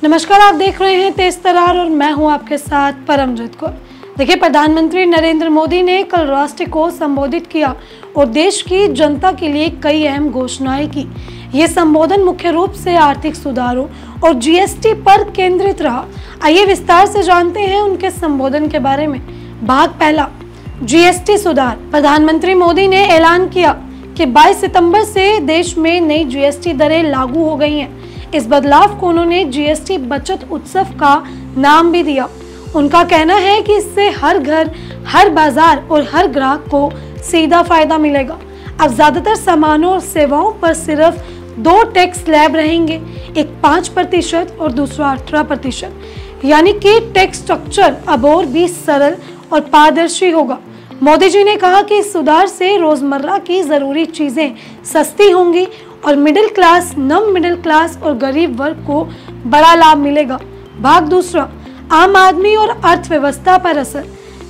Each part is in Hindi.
नमस्कार, आप देख रहे हैं तेज तरार और मैं हूं आपके साथ परमजीत कौर। देखिए, प्रधानमंत्री नरेंद्र मोदी ने कल राष्ट्र को संबोधित किया और देश की जनता के लिए कई अहम घोषणाएं की। ये संबोधन मुख्य रूप से आर्थिक सुधारों और जीएसटी पर केंद्रित रहा। आइए विस्तार से जानते हैं उनके संबोधन के बारे में। भाग पहला, जीएसटी सुधार। प्रधानमंत्री मोदी ने ऐलान किया कि 22 सितंबर से देश में नई जीएसटी दरें लागू हो गई हैं। इस बदलाव को उन्होंने जीएसटी बचत उत्सव का नाम भी दिया। उनका कहना है कि इससे हर घर, हर बाजार और हर ग्राहक को सीधा फायदा मिलेगा। अब ज्यादातर सामानों और सेवाओं पर सिर्फ 2 टैक्स स्लैब रहेंगे, एक 5% और दूसरा 18%, यानी कि टैक्स स्ट्रक्चर अब और भी सरल और पारदर्शी होगा। मोदी जी ने कहा कि इस सुधार से रोजमर्रा की जरूरी चीजें सस्ती होंगी और मिडिल क्लास, नव मिडिल क्लास और गरीब वर्ग को बड़ा लाभ मिलेगा। भाग दूसरा, आम आदमी और अर्थव्यवस्था पर असर।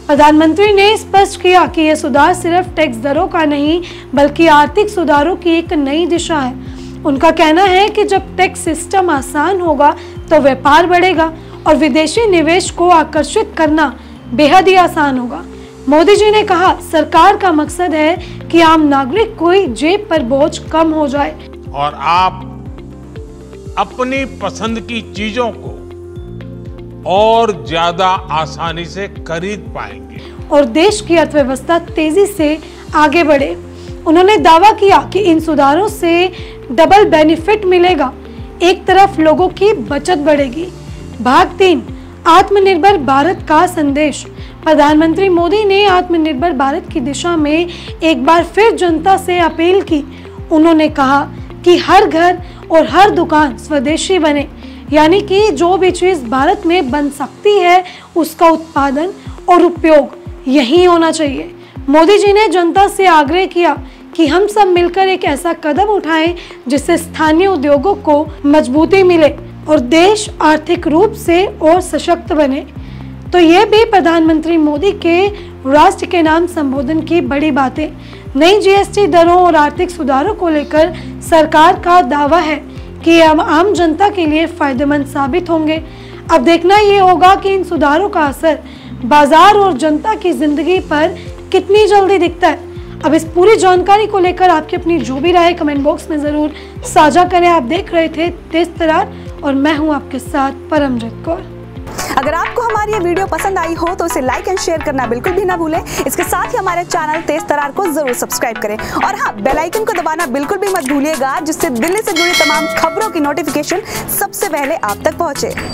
प्रधानमंत्री ने स्पष्ट किया कि यह सुधार सिर्फ टैक्स दरों का नहीं बल्कि आर्थिक सुधारों की एक नई दिशा है। उनका कहना है कि जब टैक्स सिस्टम आसान होगा तो व्यापार बढ़ेगा और विदेशी निवेश को आकर्षित करना बेहद ही आसान होगा। मोदी जी ने कहा, सरकार का मकसद है कि आम नागरिक कोई जेब पर बोझ कम हो जाए और आप अपनी पसंद की चीजों को और ज्यादा आसानी से खरीद पाएंगे और देश की अर्थव्यवस्था तेजी से आगे बढ़े। उन्होंने दावा किया कि इन सुधारों से डबल बेनिफिट मिलेगा। एक तरफ लोगों की बचत बढ़ेगी। भाग 3, आत्मनिर्भर भारत का संदेश। प्रधानमंत्री मोदी ने आत्मनिर्भर भारत की दिशा में एक बार फिर जनता से अपील की। उन्होंने कहा कि हर घर और हर दुकान स्वदेशी बने, यानी कि जो भी चीज भारत में बन सकती है उसका उत्पादन और उपयोग यही होना चाहिए। मोदी जी ने जनता से आग्रह किया कि हम सब मिलकर एक ऐसा कदम उठाएं जिससे स्थानीय उद्योगों को मजबूती मिले और देश आर्थिक रूप से और सशक्त बने। तो ये भी प्रधानमंत्री मोदी के राष्ट्र के नाम संबोधन की बड़ी बातें। नई जीएसटी दरों और आर्थिक सुधारों को लेकर सरकार का दावा है कि हम आम जनता के लिए फायदेमंद साबित होंगे। अब देखना ये होगा कि इन सुधारों का असर बाजार और जनता की जिंदगी पर कितनी जल्दी दिखता है। अब इस पूरी जानकारी को लेकर आपकी अपनी जो भी राय कमेंट बॉक्स में जरूर साझा करें। आप देख रहे थे तेज तरार और मैं हूं आपके साथ परमजीत कौर। अगर आपको हमारी ये वीडियो पसंद आई हो तो इसे लाइक एंड शेयर करना बिल्कुल भी ना भूलें। इसके साथ ही हमारे चैनल तेज तरार को जरूर सब्सक्राइब करें और हाँ, बेल आइकन को दबाना बिल्कुल भी मत भूलिएगा, जिससे दिल्ली से जुड़ी तमाम खबरों की नोटिफिकेशन सबसे पहले आप तक पहुंचे।